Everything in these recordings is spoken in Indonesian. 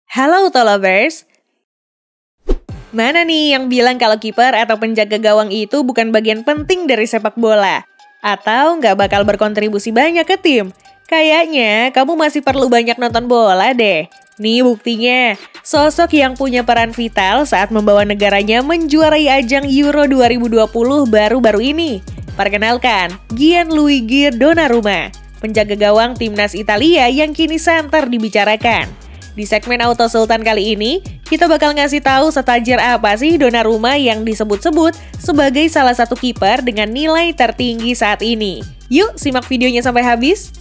Halo Tolovers! Mana nih yang bilang kalau kiper atau penjaga gawang itu bukan bagian penting dari sepak bola? Atau nggak bakal berkontribusi banyak ke tim? Kayaknya kamu masih perlu banyak nonton bola deh. Nih buktinya, sosok yang punya peran vital saat membawa negaranya menjuarai ajang Euro 2020 baru-baru ini. Perkenalkan, Gianluigi Donnarumma, penjaga gawang timnas Italia yang kini santer dibicarakan. Di segmen Auto Sultan kali ini, kita bakal ngasih tahu setajir apa sih Donnarumma yang disebut-sebut sebagai salah satu kiper dengan nilai tertinggi saat ini. Yuk, simak videonya sampai habis.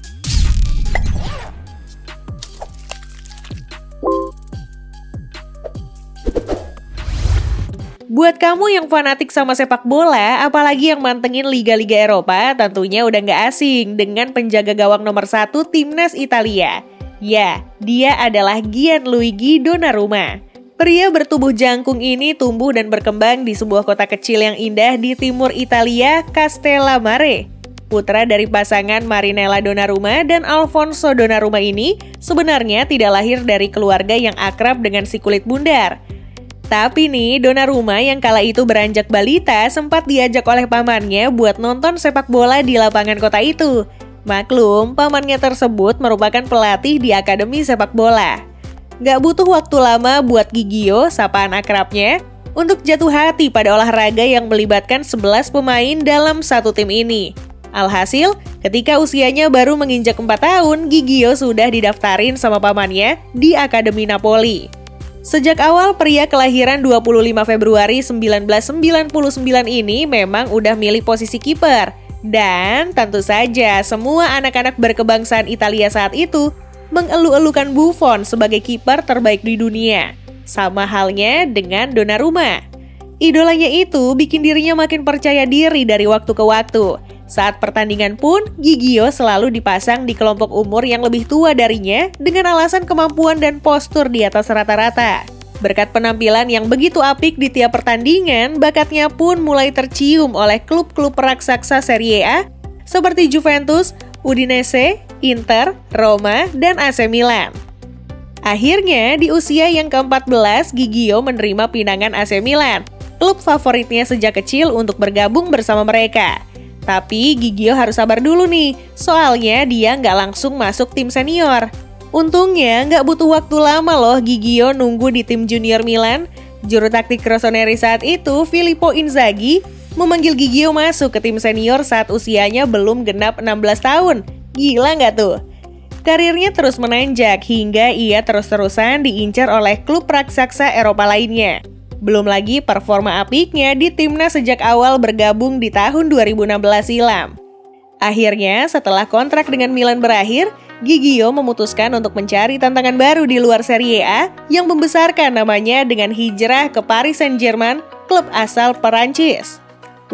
Buat kamu yang fanatik sama sepak bola, apalagi yang mantengin liga-liga Eropa, tentunya udah nggak asing dengan penjaga gawang nomor 1 timnas Italia. Ya, dia adalah Gianluigi Donnarumma. Pria bertubuh jangkung ini tumbuh dan berkembang di sebuah kota kecil yang indah di timur Italia, Castellammare. Putra dari pasangan Marinella Donnarumma dan Alfonso Donnarumma ini sebenarnya tidak lahir dari keluarga yang akrab dengan si kulit bundar. Tapi nih, Donnarumma yang kala itu beranjak balita sempat diajak oleh pamannya buat nonton sepak bola di lapangan kota itu. Maklum, pamannya tersebut merupakan pelatih di akademi sepak bola. Gak butuh waktu lama buat Gigio, sapaan akrabnya, untuk jatuh hati pada olahraga yang melibatkan 11 pemain dalam satu tim ini. Alhasil, ketika usianya baru menginjak 4 tahun, Gigio sudah didaftarin sama pamannya di Akademi Napoli. Sejak awal, pria kelahiran 25 Februari 1999 ini memang udah milih posisi kiper. Dan tentu saja semua anak-anak berkebangsaan Italia saat itu mengelu-elukan Buffon sebagai kiper terbaik di dunia. Sama halnya dengan Donnarumma. Idolanya itu bikin dirinya makin percaya diri dari waktu ke waktu. Saat pertandingan pun, Gigio selalu dipasang di kelompok umur yang lebih tua darinya dengan alasan kemampuan dan postur di atas rata-rata. Berkat penampilan yang begitu apik di tiap pertandingan, bakatnya pun mulai tercium oleh klub-klub raksasa Serie A seperti Juventus, Udinese, Inter, Roma, dan AC Milan. Akhirnya, di usia yang ke-14, Gigio menerima pinangan AC Milan, klub favoritnya sejak kecil untuk bergabung bersama mereka. Tapi Gigio harus sabar dulu nih, soalnya dia nggak langsung masuk tim senior. Untungnya nggak butuh waktu lama loh Gigio nunggu di tim junior Milan. Juru taktik Rossoneri saat itu, Filippo Inzaghi, memanggil Gigio masuk ke tim senior saat usianya belum genap 16 tahun. Gila nggak tuh? Karirnya terus menanjak hingga ia terus-terusan diincar oleh klub raksasa Eropa lainnya. Belum lagi performa apiknya di timnas sejak awal bergabung di tahun 2016 silam. Akhirnya, setelah kontrak dengan Milan berakhir, Gigio memutuskan untuk mencari tantangan baru di luar Serie A yang membesarkan namanya dengan hijrah ke Paris Saint-Germain, klub asal Perancis.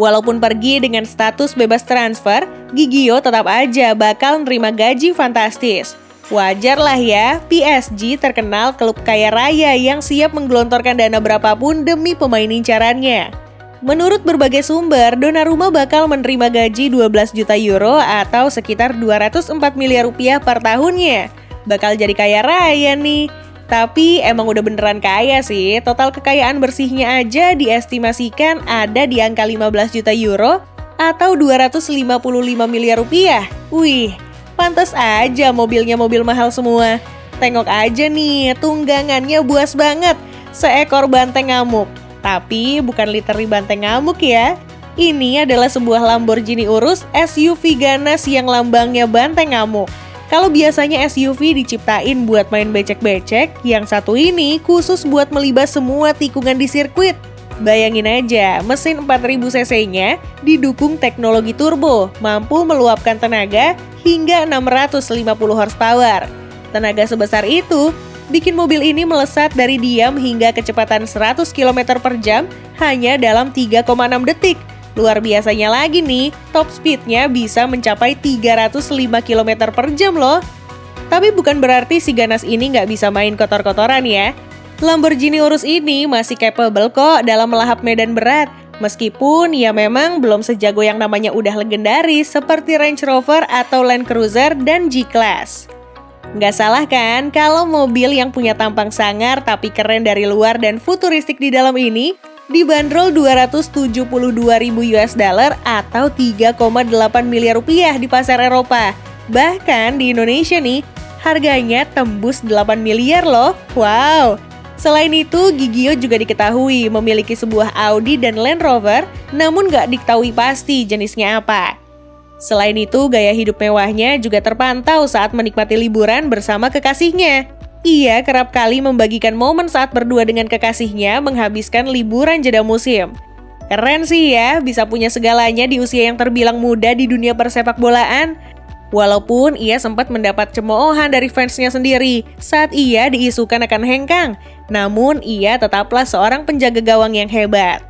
Walaupun pergi dengan status bebas transfer, Gigio tetap aja bakal nerima gaji fantastis. Wajar lah ya, PSG terkenal klub kaya raya yang siap menggelontorkan dana berapapun demi pemain incarannya. Menurut berbagai sumber, Donnarumma bakal menerima gaji 12 juta euro atau sekitar 204 miliar rupiah per tahunnya. Bakal jadi kaya raya nih. Tapi emang udah beneran kaya sih, total kekayaan bersihnya aja diestimasikan ada di angka 15 juta euro atau 255 miliar rupiah. Wih, pantas aja mobilnya mobil mahal semua. Tengok aja nih, tunggangannya buas banget, seekor banteng ngamuk. Tapi bukan literally banteng ngamuk ya. Ini adalah sebuah Lamborghini Urus SUV ganas yang lambangnya banteng ngamuk. Kalau biasanya SUV diciptain buat main becek-becek, yang satu ini khusus buat melibas semua tikungan di sirkuit. Bayangin aja, mesin 4000 cc-nya didukung teknologi turbo, mampu meluapkan tenaga hingga 650 horsepower. Tenaga sebesar itu bikin mobil ini melesat dari diam hingga kecepatan 100 km per jam hanya dalam 3,6 detik. Luar biasanya lagi nih, top speednya bisa mencapai 305 km per jam loh. Tapi bukan berarti si ganas ini nggak bisa main kotor-kotoran ya. Lamborghini Urus ini masih capable kok dalam melahap medan berat. Meskipun ya memang belum sejago yang namanya udah legendaris seperti Range Rover atau Land Cruiser dan G-Class. Nggak salah kan kalau mobil yang punya tampang sangar tapi keren dari luar dan futuristik di dalam ini dibanderol 272.000 US dollar atau 3,8 miliar rupiah di pasar Eropa. Bahkan di Indonesia nih, harganya tembus 8 miliar loh. Wow! Selain itu, Gigio juga diketahui memiliki sebuah Audi dan Land Rover, namun nggak diketahui pasti jenisnya apa. Selain itu, gaya hidup mewahnya juga terpantau saat menikmati liburan bersama kekasihnya. Ia kerap kali membagikan momen saat berdua dengan kekasihnya menghabiskan liburan jeda musim. Keren sih ya, bisa punya segalanya di usia yang terbilang muda di dunia persepak bolaan. Walaupun ia sempat mendapat cemoohan dari fansnya sendiri saat ia diisukan akan hengkang, namun ia tetaplah seorang penjaga gawang yang hebat.